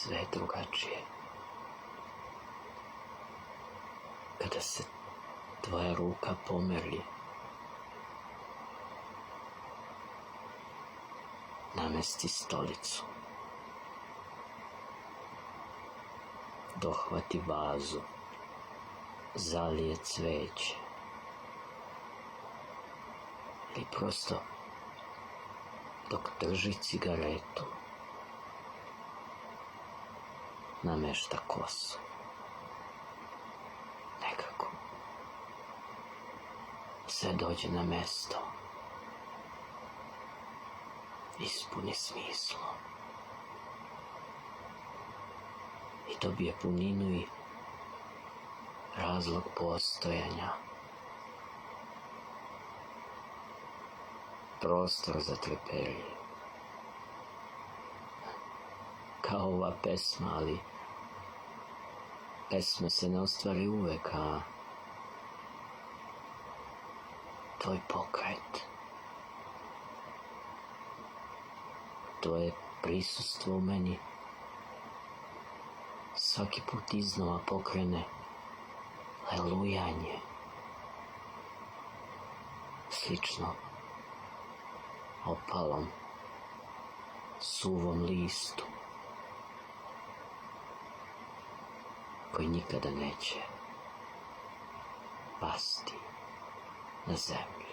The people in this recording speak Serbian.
sve drugačije. Kada se tvoja ruka pomeri, namesti stolicu, dohvati vazu, zalije cveće ili prosto dok drži cigaretu namešta kosu. Nekako sve dođe na mesto, ispuni smislo i dobije puninu i razlog postojanja, prostor za trpelje. Kao ova pesma, ali pesma se ne ostvari uvek, a tvoj pokret, tvoje prisustvo u meni svaki put iznova pokrene lelujanje, slično opalom, suvom listu koji nikada neće pasti na zemlju.